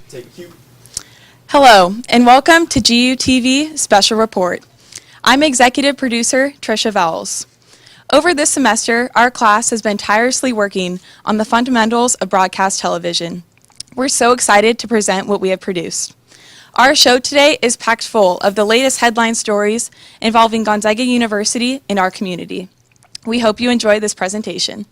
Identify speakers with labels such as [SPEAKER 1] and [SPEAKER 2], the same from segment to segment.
[SPEAKER 1] Take cue.
[SPEAKER 2] Hello, and welcome to GUTV Special Report. I'm Executive Producer Trisha Vowles. Over this semester, our class has been tirelessly working on the fundamentals of broadcast television. We're so excited to present what we have produced. Our show today is packed full of the latest headline stories involving Gonzaga University and our community. We hope you enjoy this presentation.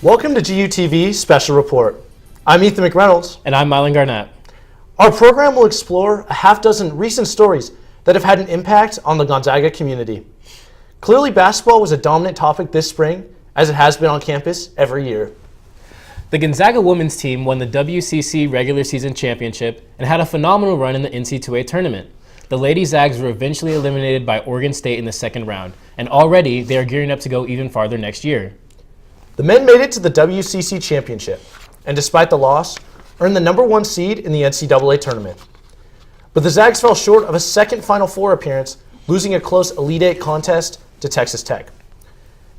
[SPEAKER 1] Welcome to GUTV Special Report. I'm Ethan McReynolds.
[SPEAKER 3] And I'm Mylan Garnett.
[SPEAKER 1] Our program will explore a half dozen recent stories that have had an impact on the Gonzaga community. Clearly, basketball was a dominant topic this spring, as it has been on campus every year.
[SPEAKER 3] The Gonzaga women's team won the WCC regular season championship and had a phenomenal run in the NCAA tournament. The Lady Zags were eventually eliminated by Oregon State in the second round, and already they are gearing up to go even farther next year.
[SPEAKER 1] The men made it to the WCC championship, and despite the loss, earned the number one seed in the NCAA tournament. But the Zags fell short of a second Final Four appearance, losing a close Elite Eight contest to Texas Tech.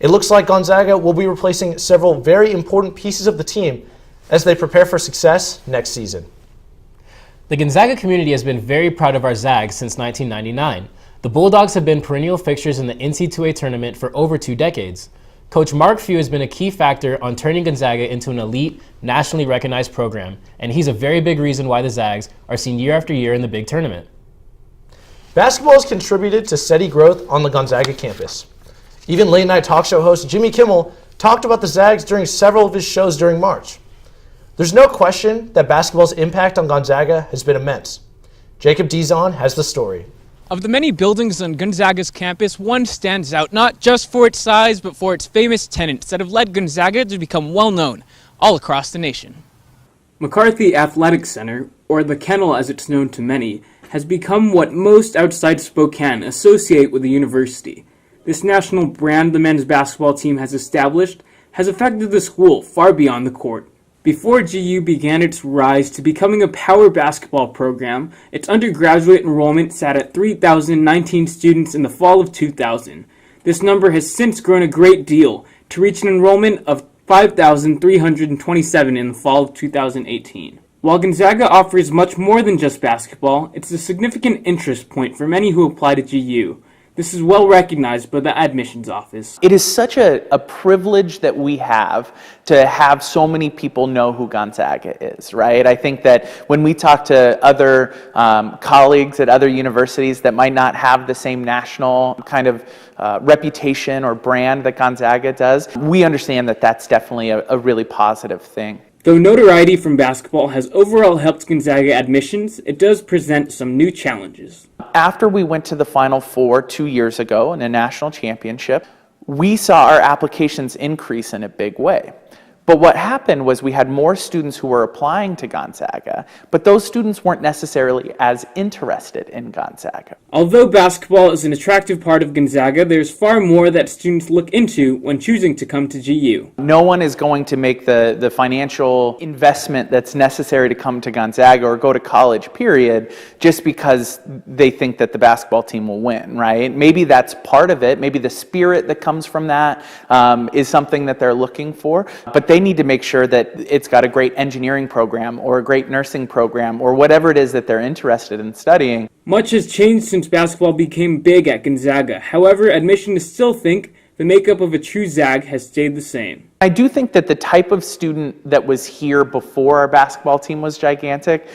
[SPEAKER 1] It looks like Gonzaga will be replacing several very important pieces of the team as they prepare for success next season.
[SPEAKER 3] The Gonzaga community has been very proud of our Zags since 1999. The Bulldogs have been perennial fixtures in the NCAA tournament for over 2 decades. Coach Mark Few has been a key factor on turning Gonzaga into an elite, nationally recognized program, and he's a very big reason why the Zags are seen year after year in the big tournament.
[SPEAKER 1] Basketball has contributed to steady growth on the Gonzaga campus. Even late-night talk show host Jimmy Kimmel talked about the Zags during several of his shows during March. There's no question that basketball's impact on Gonzaga has been immense. Jacob Dizon has the story.
[SPEAKER 4] Of the many buildings on Gonzaga's campus, one stands out not just for its size, but for its famous tenants that have led Gonzaga to become well-known all across the nation.
[SPEAKER 5] McCarthy Athletic Center, or the Kennel as it's known to many, has become what most outside Spokane associate with the university. This national brand the men's basketball team has established has affected the school far beyond the court. Before GU began its rise to becoming a power basketball program, its undergraduate enrollment sat at 3,019 students in the fall of 2000. This number has since grown a great deal to reach an enrollment of 5,327 in the fall of 2018. While Gonzaga offers much more than just basketball, it's a significant interest point for many who apply to GU. This is well recognized by the admissions office.
[SPEAKER 6] It is such a privilege that we have to have so many people know who Gonzaga is, right? I think that when we talk to other colleagues at other universities that might not have the same national kind of reputation or brand that Gonzaga does, we understand that that's definitely a really positive thing.
[SPEAKER 5] Though notoriety from basketball has overall helped Gonzaga admissions, it does present some new challenges.
[SPEAKER 6] After we went to the Final Four 2 years ago in a national championship, we saw our applications increase in a big way. But what happened was we had more students who were applying to Gonzaga, but those students weren't necessarily as interested in Gonzaga.
[SPEAKER 5] Although basketball is an attractive part of Gonzaga, there's far more that students look into when choosing to come to GU.
[SPEAKER 6] No one is going to make the financial investment that's necessary to come to Gonzaga or go to college, period, just because they think that the basketball team will win, right? Maybe that's part of it. Maybe the spirit that comes from that is something that they're looking for, but they need to make sure that it's got a great engineering program or a great nursing program or whatever it is that they're interested in studying.
[SPEAKER 5] Much has changed since basketball became big at Gonzaga. However, admissions still think the makeup of a true Zag has stayed the same.
[SPEAKER 6] I do think that the type of student that was here before our basketball team was gigantic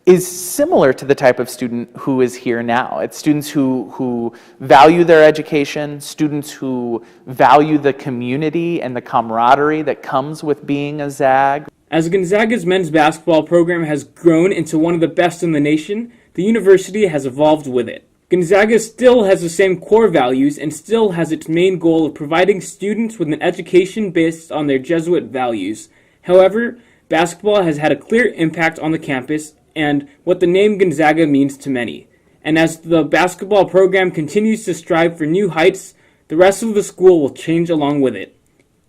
[SPEAKER 6] is similar to the type of student who is here now. It's students who value their education, students who value the community and the camaraderie that comes with being a Zag.
[SPEAKER 5] As Gonzaga's men's basketball program has grown into one of the best in the nation, the university has evolved with it. Gonzaga still has the same core values and still has its main goal of providing students with an education based on their Jesuit values. However, basketball has had a clear impact on the campus and what the name Gonzaga means to many. And as the basketball program continues to strive for new heights, the rest of the school will change along with it.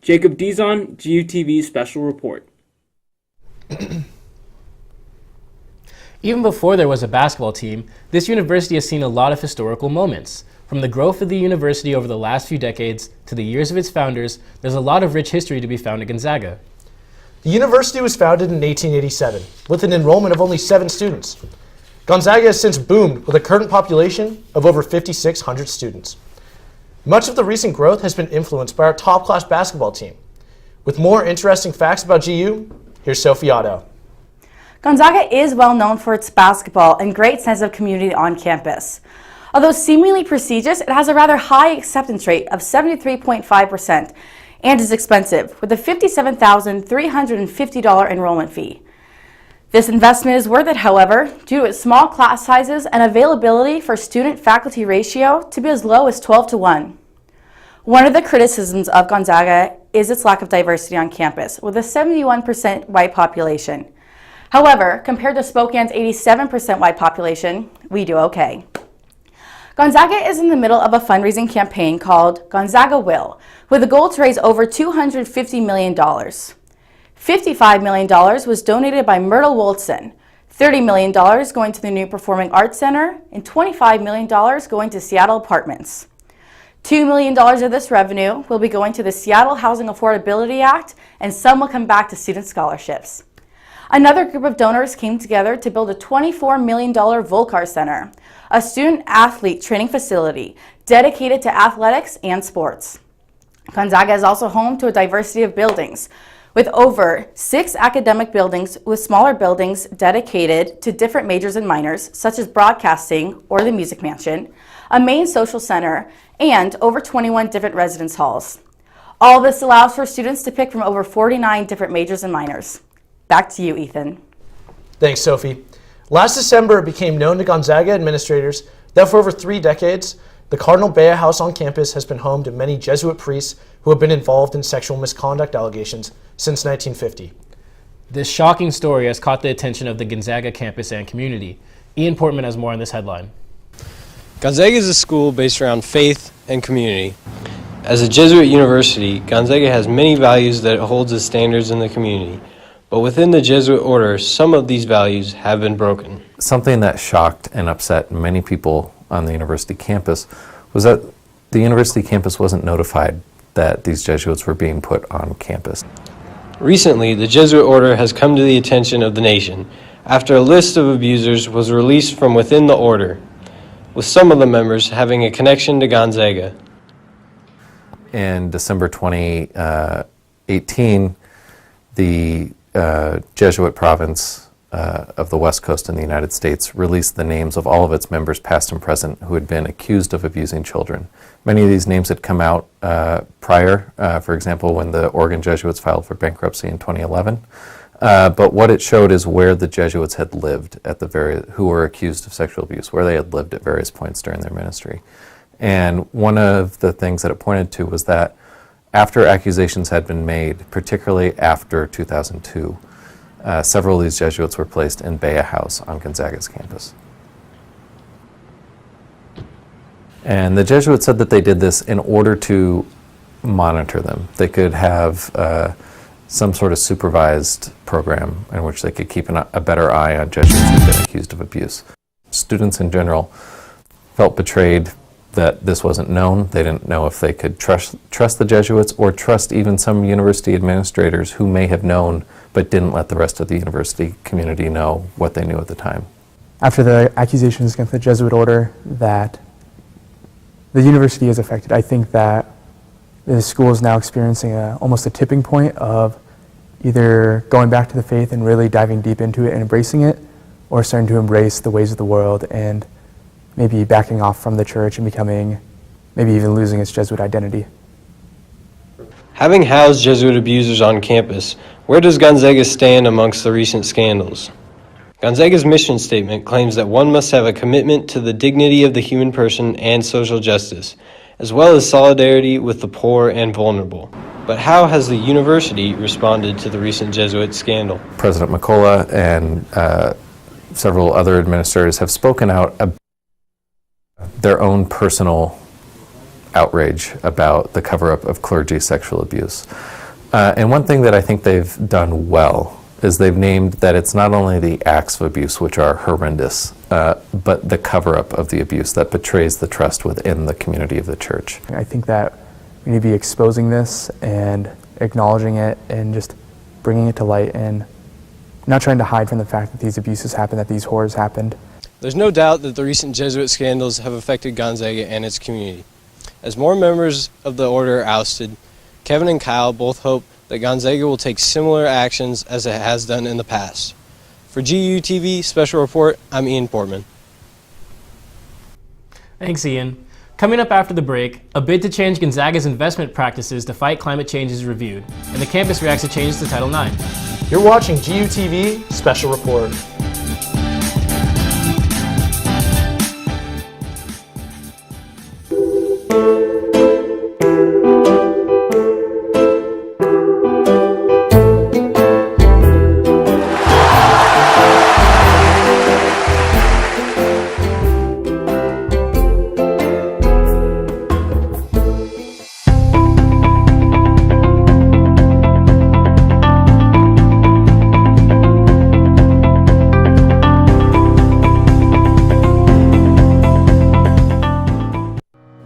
[SPEAKER 5] Jacob Dizon, GUTV Special Report.
[SPEAKER 3] Even before there was a basketball team, this university has seen a lot of historical moments. From the growth of the university over the last few decades to the years of its founders, there's a lot of rich history to be found at Gonzaga.
[SPEAKER 1] The university was founded in 1887 with an enrollment of only 7 students. Gonzaga has since boomed with a current population of over 5,600 students. Much of the recent growth has been influenced by our top-class basketball team. With more interesting facts about GU, here's Sophie Otto.
[SPEAKER 7] Gonzaga is well known for its basketball and great sense of community on campus. Although seemingly prestigious, it has a rather high acceptance rate of 73.5%. And is expensive, with a $57,350 enrollment fee. This investment is worth it, however, due to its small class sizes and availability for student-faculty ratio to be as low as 12-1. One of the criticisms of Gonzaga is its lack of diversity on campus, with a 71% white population. However, compared to Spokane's 87% white population, we do okay. Gonzaga is in the middle of a fundraising campaign called Gonzaga Will, with a goal to raise over $250 million. $55 million was donated by Myrtle Woldson, $30 million going to the new Performing Arts Center, and $25 million going to Seattle Apartments. $2 million of this revenue will be going to the Seattle Housing Affordability Act, and some will come back to student scholarships. Another group of donors came together to build a $24 million Volcar Center, a student-athlete training facility dedicated to athletics and sports. Gonzaga is also home to a diversity of buildings, with over 6 academic buildings with smaller buildings dedicated to different majors and minors, such as broadcasting or the Music Mansion, a main social center, and over 21 different residence halls. All this allows for students to pick from over 49 different majors and minors. Back to you, Ethan.
[SPEAKER 1] Thanks, Sophie. Last December, it became known to Gonzaga administrators that for over 3 decades, the Cardinal Bea House on campus has been home to many Jesuit priests who have been involved in sexual misconduct allegations since 1950.
[SPEAKER 3] This shocking story has caught the attention of the Gonzaga campus and community. Ian Portmann has more on this headline.
[SPEAKER 8] Gonzaga is a school based around faith and community. As a Jesuit university, Gonzaga has many values that it holds as standards in the community. But within the Jesuit order, some of these values have been broken.
[SPEAKER 9] Something that shocked and upset many people on the university campus was that the university campus wasn't notified that these Jesuits were being put on campus.
[SPEAKER 8] Recently, the Jesuit order has come to the attention of the nation after a list of abusers was released from within the order, with some of the members having a connection to Gonzaga.
[SPEAKER 9] In December 2018, the Jesuit province of the West Coast in the United States released the names of all of its members, past and present, who had been accused of abusing children. Many of these names had come out prior, for example, when the Oregon Jesuits filed for bankruptcy in 2011. But what it showed is where the Jesuits had lived who were accused of sexual abuse, where they had lived at various points during their ministry. And one of the things that it pointed to was that after accusations had been made, particularly after 2002, several of these Jesuits were placed in Bea House on Gonzaga's campus. And the Jesuits said that they did this in order to monitor them. They could have some sort of supervised program in which they could keep a better eye on Jesuits who've been accused of abuse. Students in general felt betrayed that this wasn't known. They didn't know if they could trust the Jesuits or trust even some university administrators who may have known but didn't let the rest of the university community know what they knew at the time.
[SPEAKER 10] After the accusations against the Jesuit order that the university is affected, I think that the school is now experiencing almost a tipping point of either going back to the faith and really diving deep into it and embracing it, or starting to embrace the ways of the world and maybe backing off from the church and becoming, maybe even losing its Jesuit identity.
[SPEAKER 8] Having housed Jesuit abusers on campus, where does Gonzaga stand amongst the recent scandals? Gonzaga's mission statement claims that one must have a commitment to the dignity of the human person and social justice, as well as solidarity with the poor and vulnerable. But how has the university responded to the recent Jesuit scandal?
[SPEAKER 9] President McCullough and several other administrators have spoken out about their own personal outrage about the cover-up of clergy sexual abuse. And one thing that I think they've done well is they've named that it's not only the acts of abuse, which are horrendous, but the cover-up of the abuse that betrays the trust within the community of the church.
[SPEAKER 10] I think that we need to be exposing this and acknowledging it and just bringing it to light and not trying to hide from the fact that these abuses happened, that these horrors happened.
[SPEAKER 8] There's no doubt that the recent Jesuit scandals have affected Gonzaga and its community. As more members of the order are ousted, Kevin and Kyle both hope that Gonzaga will take similar actions as it has done in the past. For GUTV Special Report, I'm Ian Portmann.
[SPEAKER 3] Thanks, Ian. Coming up after the break, a bid to change Gonzaga's investment practices to fight climate change is reviewed, and the campus reacts to changes to Title IX.
[SPEAKER 1] You're watching GUTV Special Report.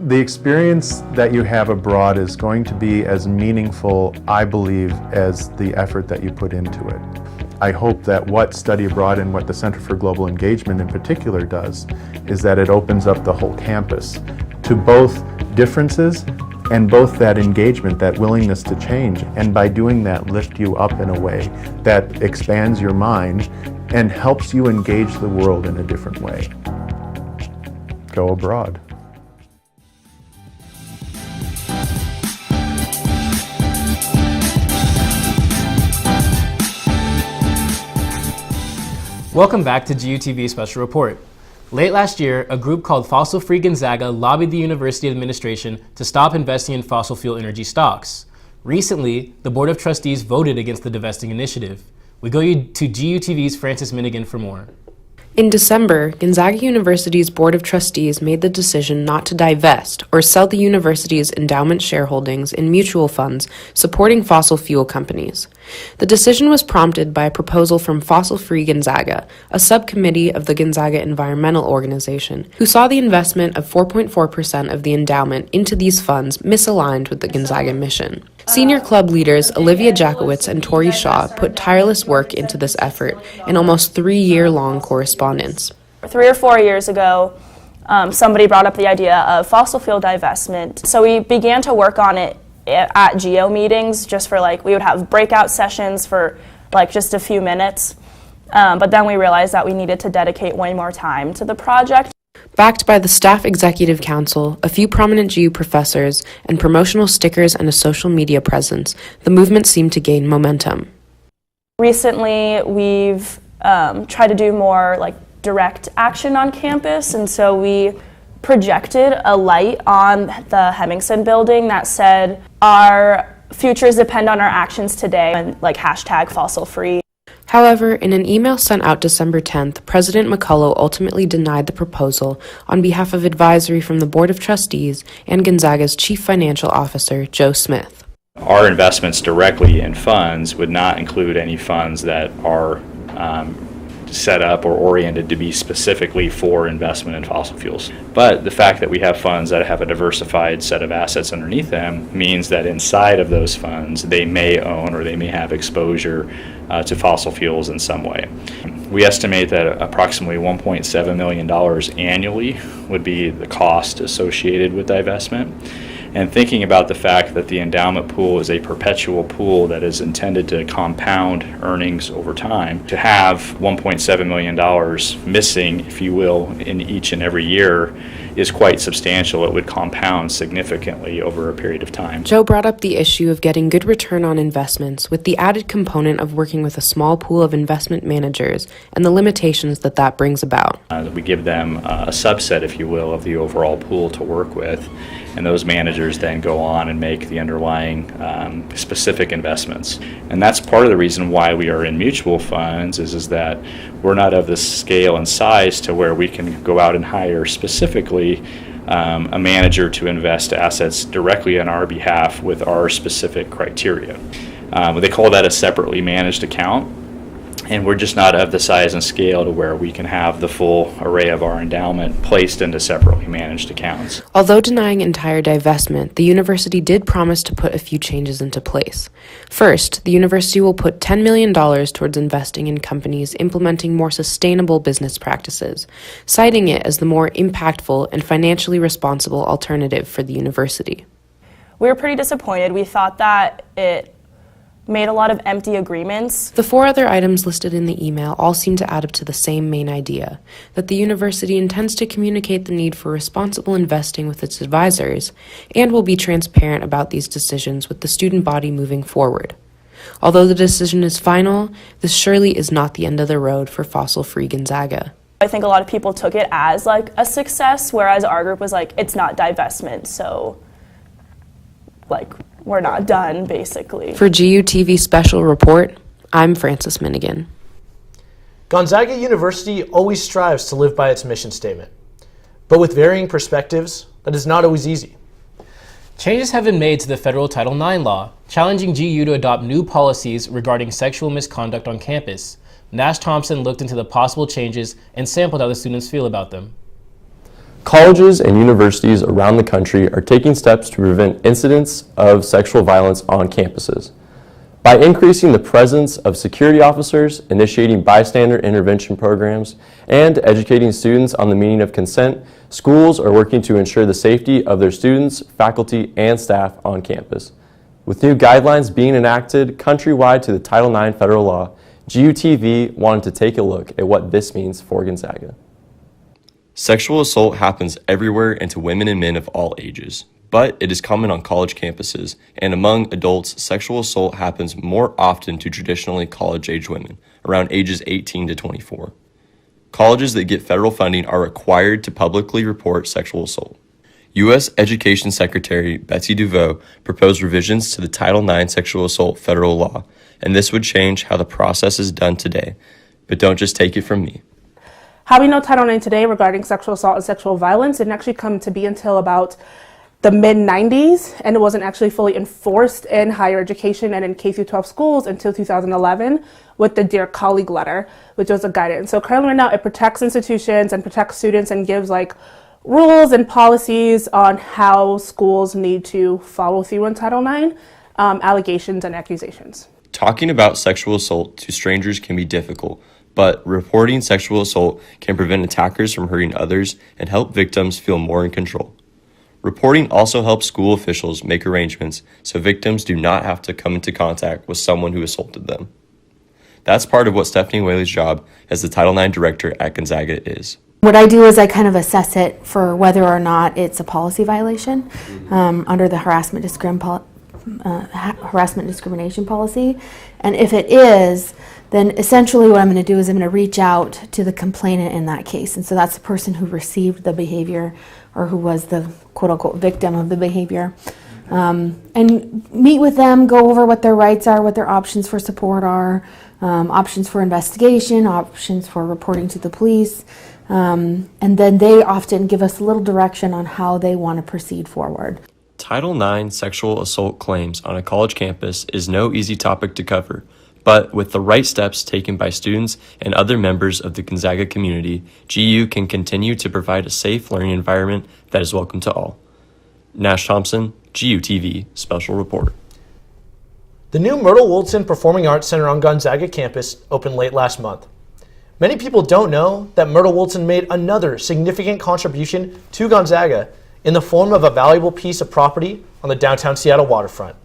[SPEAKER 11] The experience that you have abroad is going to be as meaningful, I believe, as the effort that you put into it. I hope that what Study Abroad and what the Center for Global Engagement in particular does is that it opens up the whole campus to both differences and both that engagement, that willingness to change, and by doing that lift you up in a way that expands your mind and helps you engage the world in a different way. Go abroad.
[SPEAKER 3] Welcome back to GUTV Special Report. Late last year, a group called Fossil Free Gonzaga lobbied the university administration to stop investing in fossil fuel energy stocks. Recently, the Board of Trustees voted against the divesting initiative. We go to GUTV's Francis Minigan for more.
[SPEAKER 12] In December, Gonzaga University's Board of Trustees made the decision not to divest or sell the university's endowment shareholdings in mutual funds supporting fossil fuel companies. The decision was prompted by a proposal from Fossil Free Gonzaga, a subcommittee of the Gonzaga Environmental Organization, who saw the investment of 4.4% of the endowment into these funds misaligned with the Gonzaga mission. Senior club leaders Olivia Jackowitz and Tori Shaw put tireless work into this effort in almost 3-year-long correspondence.
[SPEAKER 13] 3 or 4 years ago, somebody brought up the idea of fossil fuel divestment. So we began to work on it at GEO meetings, just for we would have breakout sessions for just a few minutes. But then we realized that we needed to dedicate way more time to the project.
[SPEAKER 12] Backed by the Staff Executive Council, a few prominent GU professors, and promotional stickers and a social media presence, the movement seemed to gain momentum.
[SPEAKER 13] Recently, we've tried to do more direct action on campus, and so we projected a light on the Hemmingson building that said, "Our futures depend on our actions today," and hashtag fossil free.
[SPEAKER 12] However, in an email sent out December 10th, President McCullough ultimately denied the proposal on behalf of advisory from the Board of Trustees and Gonzaga's Chief Financial Officer, Joe Smith.
[SPEAKER 14] Our investments directly in funds would not include any funds that are set up or oriented to be specifically for investment in fossil fuels. But the fact that we have funds that have a diversified set of assets underneath them means that inside of those funds they may own or they may have exposure to fossil fuels in some way. We estimate that approximately $1.7 million annually would be the cost associated with divestment. And thinking about the fact that the endowment pool is a perpetual pool that is intended to compound earnings over time, to have $1.7 million missing, if you will, in each and every year is quite substantial. It would compound significantly over a period of time.
[SPEAKER 12] Joe brought up the issue of getting good return on investments with the added component of working with a small pool of investment managers and the limitations that that brings about.
[SPEAKER 14] We give them a subset, if you will, of the overall pool to work with, and those managers then go on and make the underlying specific investments. And that's part of the reason why we are in mutual funds is that we're not of the scale and size to where we can go out and hire specifically a manager to invest assets directly on our behalf with our specific criteria. They call that a separately managed account. And we're just not of the size and scale to where we can have the full array of our endowment placed into separately managed accounts.
[SPEAKER 12] Although denying entire divestment, the university did promise to put a few changes into place. First, the university will put $10 million towards investing in companies implementing more sustainable business practices, citing it as the more impactful and financially responsible alternative for the university.
[SPEAKER 13] We were pretty disappointed. We thought that it made a lot of empty agreements.
[SPEAKER 12] The 4 other items listed in the email all seem to add up to the same main idea, that the university intends to communicate the need for responsible investing with its advisors and will be transparent about these decisions with the student body moving forward. Although the decision is final, this surely is not the end of the road for fossil-free Gonzaga.
[SPEAKER 13] I think a lot of people took it as like a success, whereas our group was like, it's not divestment, so like we're not done, basically.
[SPEAKER 12] For GUTV Special Report, I'm Frances Minigan.
[SPEAKER 1] Gonzaga University always strives to live by its mission statement, but with varying perspectives, that is not always easy.
[SPEAKER 3] Changes have been made to the federal Title IX law, challenging GU to adopt new policies regarding sexual misconduct on campus. Nash Thompson looked into the possible changes and sampled how the students feel about them.
[SPEAKER 15] Colleges and universities around the country are taking steps to prevent incidents of sexual violence on campuses. By increasing the presence of security officers, initiating bystander intervention programs, and educating students on the meaning of consent, schools are working to ensure the safety of their students, faculty, and staff on campus. With new guidelines being enacted countrywide to the Title IX federal law, GUTV wanted to take a look at what this means for Gonzaga.
[SPEAKER 16] Sexual assault happens everywhere and to women and men of all ages, but it is common on college campuses, and among adults, sexual assault happens more often to traditionally college-age women, around ages 18 to 24. Colleges that get federal funding are required to publicly report sexual assault. U.S. Education Secretary Betsy DeVos proposed revisions to the Title IX sexual assault federal law, and this would change how the process is done today. But don't just take it from me.
[SPEAKER 17] How we know Title IX today regarding sexual assault and sexual violence didn't actually come to be until about the mid-90s, and it wasn't actually fully enforced in higher education and in K-12 schools until 2011 with the Dear Colleague letter, which was a guidance. So currently right now it protects institutions and protects students and gives like rules and policies on how schools need to follow through on Title IX, allegations and accusations.
[SPEAKER 16] Talking about sexual assault to strangers can be difficult, but reporting sexual assault can prevent attackers from hurting others and help victims feel more in control. Reporting also helps school officials make arrangements so victims do not have to come into contact with someone who assaulted them. That's part of what Stephanie Whaley's job as the Title IX director at Gonzaga is.
[SPEAKER 18] What I do is I kind of assess it for whether or not it's a policy violation under the harassment discrimination policy. And if it is, then essentially what I'm going to do is I'm going to reach out to the complainant in that case. And so that's the person who received the behavior or who was the quote-unquote victim of the behavior. And meet with them, go over what their rights are, what their options for support are, options for investigation, options for reporting to the police. And then they often give us a little direction on how they want to proceed forward.
[SPEAKER 16] Title IX sexual assault claims on a college campus is no easy topic to cover, but with the right steps taken by students and other members of the Gonzaga community, GU can continue to provide a safe learning environment that is welcome to all. Nash Thompson, GUTV Special Report.
[SPEAKER 1] The new Myrtle Woolton Performing Arts Center on Gonzaga campus opened late last month. Many people don't know that Myrtle Woolton made another significant contribution to Gonzaga in the form of a valuable piece of property on the downtown Seattle waterfront.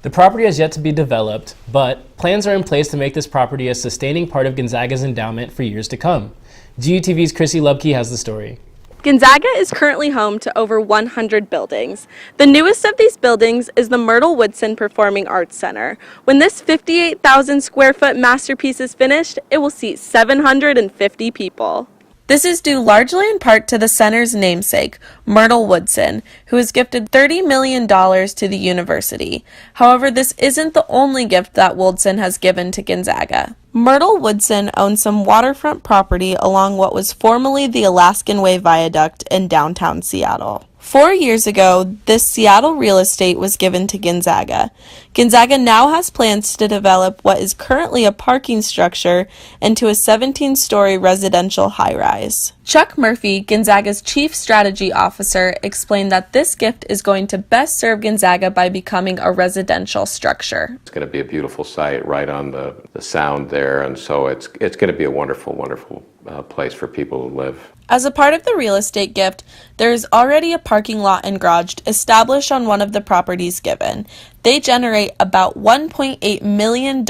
[SPEAKER 3] The property has yet to be developed, but plans are in place to make this property a sustaining part of Gonzaga's endowment for years to come. GUTV's Chrissy Lubke has the story.
[SPEAKER 2] Gonzaga is currently home to over 100 buildings. The newest of these buildings is the Myrtle Woodson Performing Arts Center. When this 58,000 square foot masterpiece is finished, it will seat 750 people. This is due largely in part to the center's namesake, Myrtle Woodson, who has gifted $30 million to the university. However, this isn't the only gift that Woodson has given to Gonzaga. Myrtle Woodson owns some waterfront property along what was formerly the Alaskan Way Viaduct in downtown Seattle. 4 years ago, this Seattle real estate was given to Gonzaga. Gonzaga now has plans to develop what is currently a parking structure into a 17-story residential high-rise. Chuck Murphy, Gonzaga's chief strategy officer, explained that this gift is going to best serve Gonzaga by becoming a residential structure.
[SPEAKER 19] It's going to be a beautiful site right on the sound there, and so it's going to be a wonderful, wonderful place for people to live.
[SPEAKER 2] As a part of the real estate gift, there is already a parking lot and garage established on one of the properties given. They generate about $1.8 million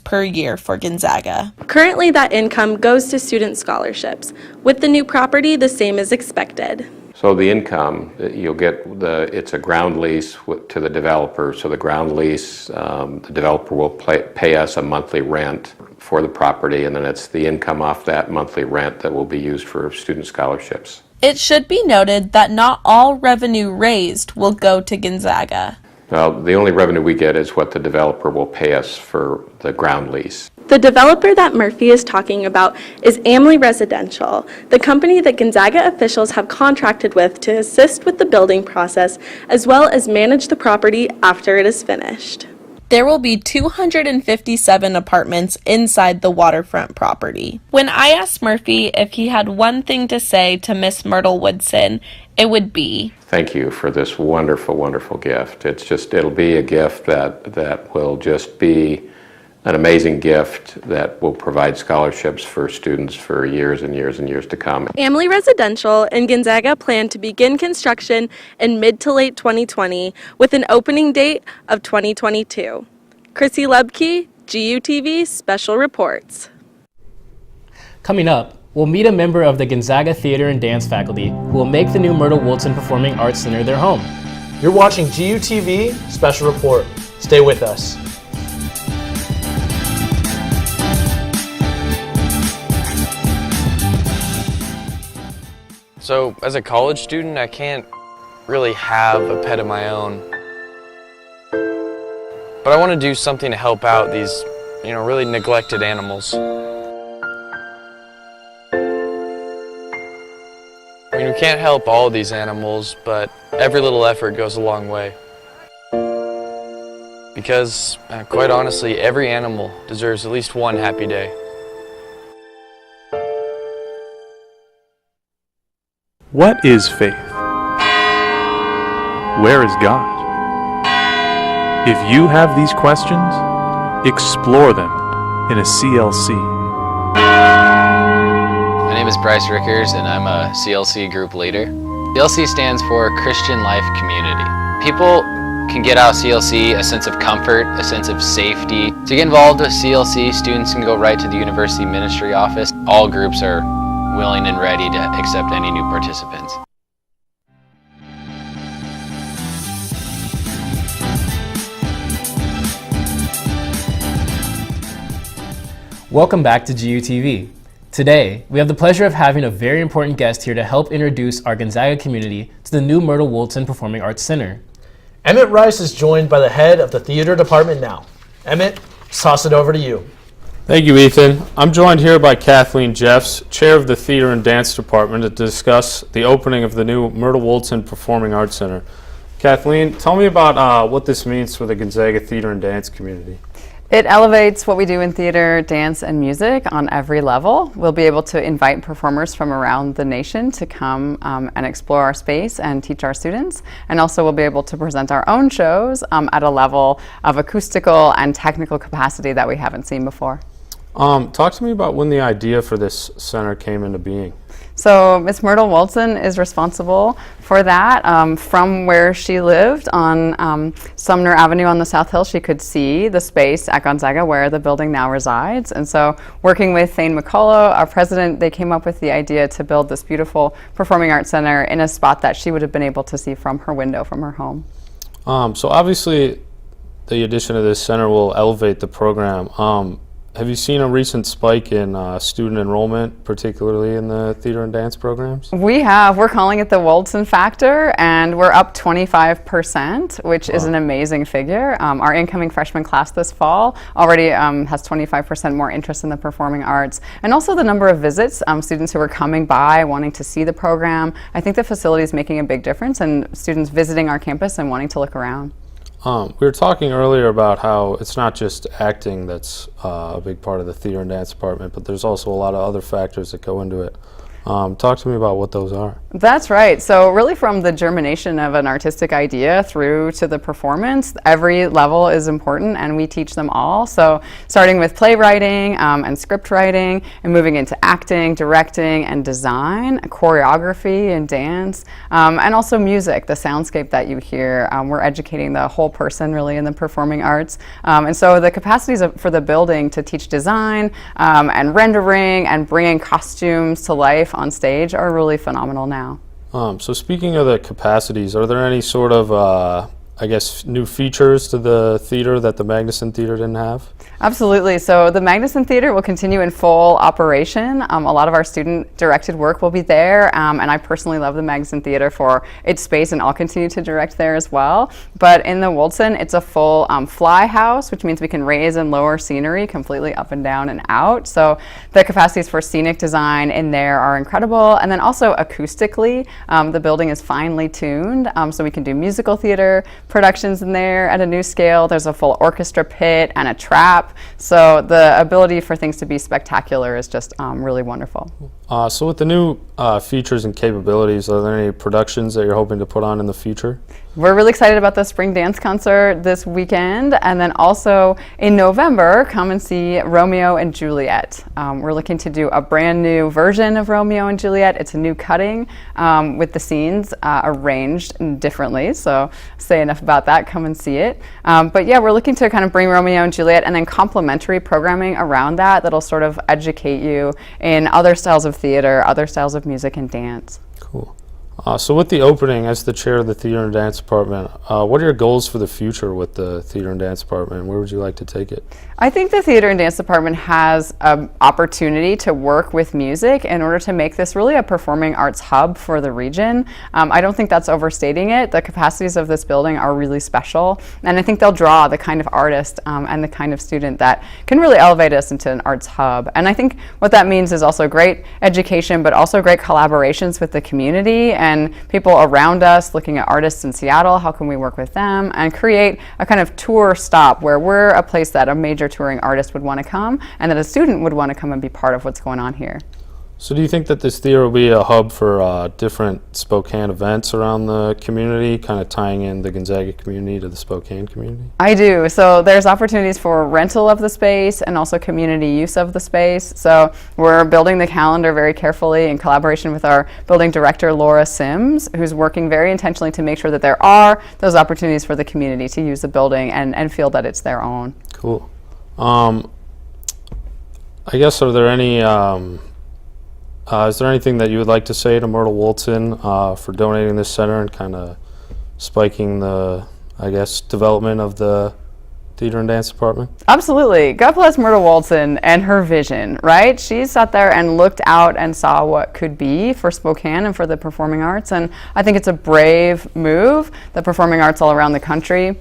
[SPEAKER 2] per year for Gonzaga. Currently, that income goes to student scholarships. With the new property, the same is expected.
[SPEAKER 19] So the income, you'll get it's a ground lease to the developer. So the ground lease, the developer will pay us a monthly rent for the property, and then it's the income off that monthly rent that will be used for student scholarships.
[SPEAKER 2] It should be noted that not all revenue raised will go to Gonzaga.
[SPEAKER 19] Well, the only revenue we get is what the developer will pay us for the ground lease.
[SPEAKER 2] The developer that Murphy is talking about is Amley Residential, the company that Gonzaga officials have contracted with to assist with the building process as well as manage the property after it is finished. There will be 257 apartments inside the waterfront property. When I asked Murphy if he had one thing to say to Miss Myrtle Woodson, it would be,
[SPEAKER 19] thank you for this wonderful, wonderful gift. It'll be a gift that will just be an amazing gift that will provide scholarships for students for years and years and years to come.
[SPEAKER 2] Amley Residential and Gonzaga plan to begin construction in mid to late 2020 with an opening date of 2022. Chrissy Lubke, GUTV Special Reports.
[SPEAKER 3] Coming up, we'll meet a member of the Gonzaga Theater and Dance faculty who will make the new Myrtle Woodson Performing Arts Center their home.
[SPEAKER 1] You're watching GUTV Special Report. Stay with us.
[SPEAKER 20] So, as a college student, I can't really have a pet of my own. But I want to do something to help out these, really neglected animals. We can't help all of these animals, but every little effort goes a long way. Because, quite honestly, every animal deserves at least one happy day.
[SPEAKER 11] What is faith? Where is God? If you have these questions, explore them in a CLC.
[SPEAKER 21] My name is Bryce Rickers and I'm a CLC group leader. CLC stands for Christian Life Community. People can get out of CLC a sense of comfort, a sense of safety. To get involved with CLC, students can go right to the University Ministry Office. All groups are willing and ready to accept any new participants.
[SPEAKER 3] Welcome back to GUTV. Today, we have the pleasure of having a very important guest here to help introduce our Gonzaga community to the new Myrtle Woodson Performing Arts Center.
[SPEAKER 1] Emmet Rice is joined by the head of the theater department now. Emmet, toss it over to you.
[SPEAKER 22] Thank you, Ethan. I'm joined here by Kathleen Jeffs, chair of the Theater and Dance Department, to discuss the opening of the new Myrtle Woodson Performing Arts Center. Kathleen, tell me about what this means for the Gonzaga theater and dance community.
[SPEAKER 23] It elevates what we do in theater, dance, and music on every level. We'll be able to invite performers from around the nation to come and explore our space and teach our students. And also we'll be able to present our own shows at a level of acoustical and technical capacity that we haven't seen before.
[SPEAKER 22] Talk to me about when the idea for this center came into being.
[SPEAKER 23] So Miss Myrtle Wilson is responsible for that. From where she lived on Sumner Avenue on the South Hill, she could see the space at Gonzaga where the building now resides. And so working with Thane McCullough, our president, they came up with the idea to build this beautiful performing arts center in a spot that she would have been able to see from her window from her home.
[SPEAKER 22] So obviously the addition of this center will elevate the program. Have you seen a recent spike in student enrollment, particularly in the theater and dance programs?
[SPEAKER 23] We have. We're calling it the Woldson factor, and we're up 25%, which is an amazing figure. Our incoming freshman class this fall already has 25% more interest in the performing arts, and also the number of visits, students who are coming by wanting to see the program. I think the facility is making a big difference, and students visiting our campus and wanting to look around.
[SPEAKER 22] We were talking earlier about how it's not just acting that's a big part of the theater and dance department, but there's also a lot of other factors that go into it. Talk to me about what those are.
[SPEAKER 23] That's right. So really from the germination of an artistic idea through to the performance, every level is important and we teach them all. So starting with playwriting and script writing and moving into acting, directing and design, choreography and dance, and also music, the soundscape that you hear. We're educating the whole person really in the performing arts. And so the capacities for the building to teach design and rendering and bringing costumes to life on stage are really phenomenal now.
[SPEAKER 22] So speaking of the capacities, are there any sort of, I guess, new features to the theater that the Magnuson Theater didn't have?
[SPEAKER 23] Absolutely. So the Magnuson Theater will continue in full operation. A lot of our student-directed work will be there, and I personally love the Magnuson Theater for its space, and I'll continue to direct there as well. But in the Woldson, it's a full fly house, which means we can raise and lower scenery completely up and down and out. So the capacities for scenic design in there are incredible. And then also acoustically, the building is finely tuned, so we can do musical theater productions in there at a new scale. There's a full orchestra pit and a trap. So the ability for things to be spectacular is just really wonderful.
[SPEAKER 22] So with the new features and capabilities, are there any productions that you're hoping to put on in the future?
[SPEAKER 23] We're really excited about the spring dance concert this weekend, and then also in November, come and see Romeo and Juliet. We're looking to do a brand new version of Romeo and Juliet. It's a new cutting with the scenes arranged differently, so say enough about that, come and see it. But yeah, we're looking to kind of bring Romeo and Juliet and then complementary programming around that that'll sort of educate you in other styles of theater, other styles of music and dance.
[SPEAKER 22] Cool. So with the opening as the chair of the Theater and Dance Department, what are your goals for the future with the Theater and Dance Department? Where would you like to take it?
[SPEAKER 23] I think the Theater and Dance Department has an opportunity to work with music in order to make this really a performing arts hub for the region. I don't think that's overstating it. The capacities of this building are really special, and I think they'll draw the kind of artist and the kind of student that can really elevate us into an arts hub. And I think what that means is also great education, but also great collaborations with the community and people around us, looking at artists in Seattle, how can we work with them, and create a kind of tour stop where we're a place that a major touring artist would want to come and that a student would want to come and be part of what's going on here.
[SPEAKER 22] So do you think that this theater will be a hub for different Spokane events around the community, kind of tying in the Gonzaga community to the Spokane community?
[SPEAKER 23] I do. So there's opportunities for rental of the space and also community use of the space. So we're building the calendar very carefully in collaboration with our building director, Laura Sims, who's working very intentionally to make sure that there are those opportunities for the community to use the building and feel that it's their own.
[SPEAKER 22] Cool. I guess, are there any... is there anything that you would like to say to Myrtle Woldson for donating this center and kind of spiking the, I guess, development of the Theater and Dance Department?
[SPEAKER 23] Absolutely. God bless Myrtle Woldson and her vision, right? She sat there and looked out and saw what could be for Spokane and for the performing arts, and I think it's a brave move. The performing arts all around the country,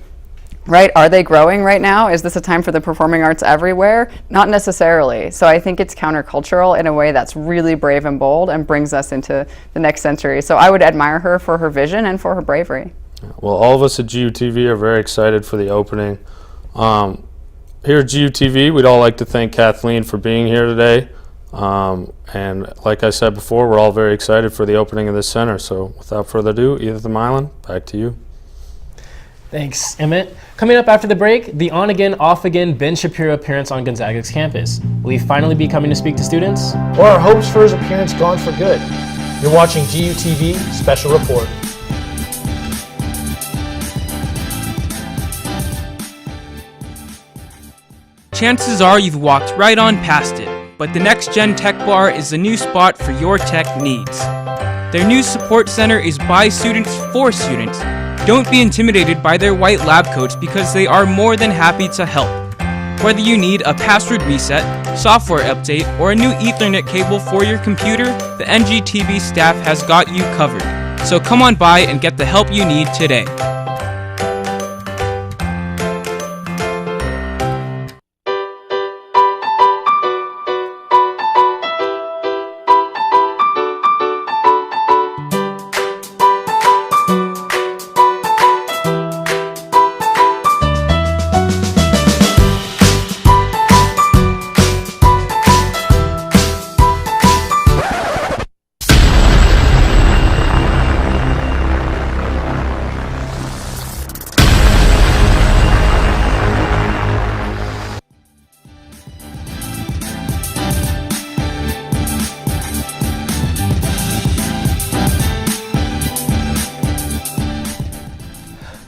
[SPEAKER 23] right? Are they growing right now? Is this a time for the performing arts everywhere? Not necessarily. So I think it's countercultural in a way that's really brave and bold and brings us into the next century. So I would admire her for her vision and for her bravery.
[SPEAKER 22] Well, all of us at GUTV are very excited for the opening. Here at GUTV, we'd all like to thank Kathleen for being here today. And like I said before, we're all very excited for the opening of this center. So without further ado, Edith and Mylan, back to you.
[SPEAKER 3] Thanks, Emmet. Coming up after the break, the on-again, off-again Ben Shapiro appearance on Gonzaga's campus. Will he finally be coming to speak to students?
[SPEAKER 1] Or are hopes for his appearance gone for good? You're watching GUTV Special Report.
[SPEAKER 4] Chances are you've walked right on past it, but the Next Gen Tech Bar is the new spot for your tech needs. Their new support center is by students for students. Don't be intimidated by their white lab coats because they are more than happy to help. Whether you need a password reset, software update, or a new Ethernet cable for your computer, the NGTV staff has got you covered. So come on by and get the help you need today.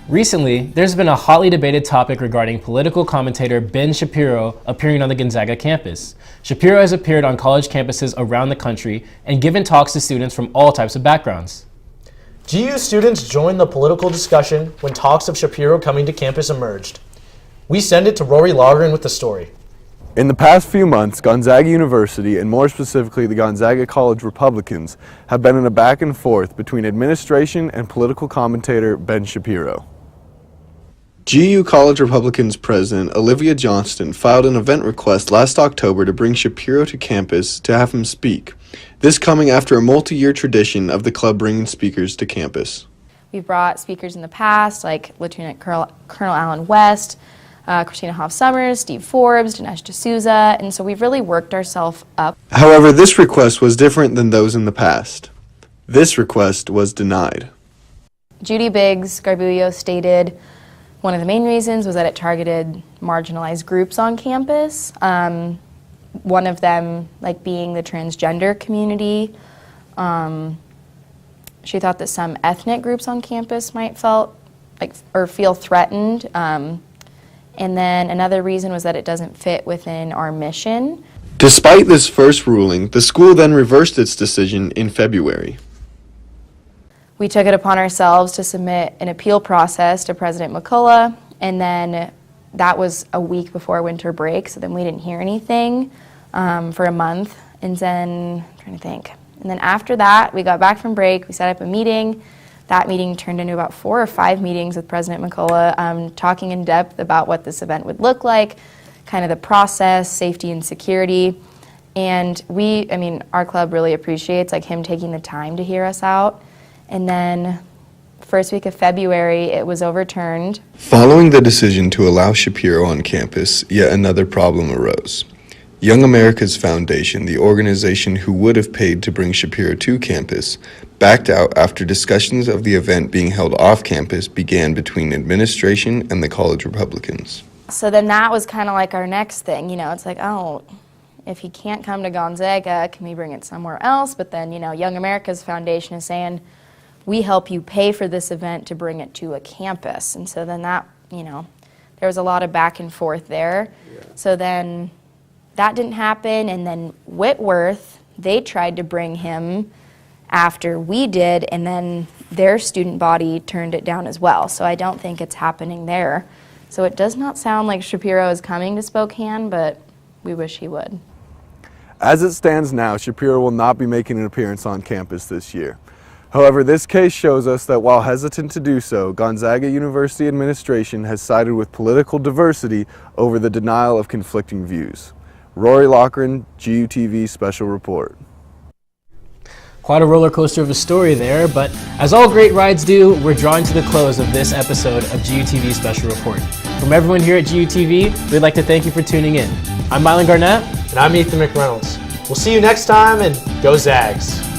[SPEAKER 3] Recently, there's been a hotly debated topic regarding political commentator Ben Shapiro appearing on the Gonzaga campus. Shapiro has appeared on college campuses around the country and given talks to students from all types of backgrounds.
[SPEAKER 1] GU students joined the political discussion when talks of Shapiro coming to campus emerged. We send it to Rory Loughran with the story.
[SPEAKER 5] In the past few months, Gonzaga University, and more specifically the Gonzaga College Republicans, have been in a back and forth between administration and political commentator Ben Shapiro.
[SPEAKER 6] GU College Republicans President Olivia Johnston filed an event request last October to bring Shapiro to campus to have him speak. This coming after a multi-year tradition of the club bringing speakers to campus.
[SPEAKER 24] We've brought speakers in the past like Lieutenant Colonel Alan West, Christina Hoff-Summers, Steve Forbes, Dinesh D'Souza, and so we've really worked ourselves up.
[SPEAKER 6] However, this request was different than those in the past. This request was denied.
[SPEAKER 24] Judy Biggs Garbullo stated one of the main reasons was that it targeted marginalized groups on campus. One of them being the transgender community. She thought that some ethnic groups on campus might feel threatened. And then another reason was that it doesn't fit within our mission.
[SPEAKER 6] Despite this first ruling, the school then reversed its decision in February.
[SPEAKER 24] We took it upon ourselves to submit an appeal process to President McCullough, and then that was a week before winter break, so then we didn't hear anything for a month, and then, I'm trying to think. And then after that, we got back from break, we set up a meeting. That meeting turned into about 4 or 5 meetings with President McCullough, talking in depth about what this event would look like, kind of the process, safety and security. And our club really appreciates him taking the time to hear us out. And then first week of February, it was overturned.
[SPEAKER 6] Following the decision to allow Shapiro on campus, yet another problem arose. Young America's Foundation, the organization who would have paid to bring Shapiro to campus, backed out after discussions of the event being held off campus began between administration and the college Republicans.
[SPEAKER 24] So then that was kind of our next thing, it's if he can't come to Gonzaga, can we bring it somewhere else? But then, Young America's Foundation is saying, we help you pay for this event to bring it to a campus. And so then that, there was a lot of back and forth there. Yeah. So then that didn't happen. And then Whitworth, they tried to bring him after we did, and then their student body turned it down as well. So I don't think it's happening there. So it does not sound like Shapiro is coming to Spokane, but we wish he would.
[SPEAKER 5] As it stands now, Shapiro will not be making an appearance on campus this year. However, this case shows us that while hesitant to do so, Gonzaga University administration has sided with political diversity over the denial of conflicting views. Rory Loughran, GUTV Special Report.
[SPEAKER 3] Quite a roller coaster of a story there, but as all great rides do, we're drawing to the close of this episode of GUTV Special Report. From everyone here at GUTV, we'd like to thank you for tuning in. I'm Mylan Garnett.
[SPEAKER 1] And I'm Ethan McReynolds. We'll see you next time, and go Zags!